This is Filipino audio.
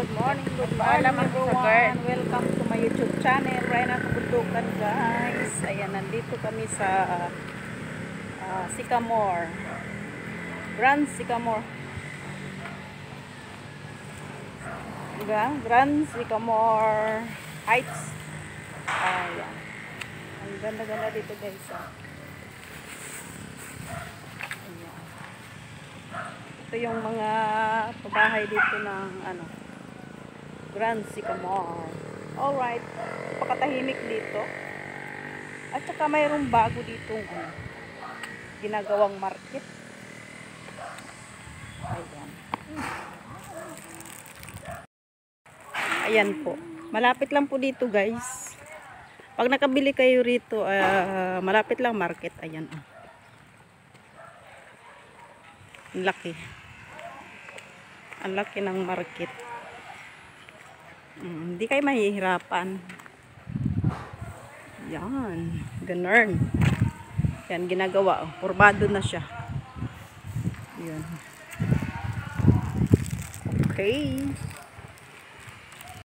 Good morning everyone. Welcome to my YouTube channel, Rhina Kabundukan guys. Ayan, nandito kami sa Sycamore. Grand Sycamore. Grand Sycamore Heights. Ayan. Ang ganda-ganda dito guys. Ito yung mga pabahay dito ng Grand Sycamore. Alright. Napakatahimik dito. At saka mayroong bago ditong ginagawang market. Ayan. Ayan po. Malapit lang po dito guys. Pag nakabili kayo rito, malapit lang market. Ayan. Ang laki. Ang laki ng market. Hindi kayo mahihirapan. Yan. Ganun. Yan, ginagawa. Purbado na siya. Yan. Okay.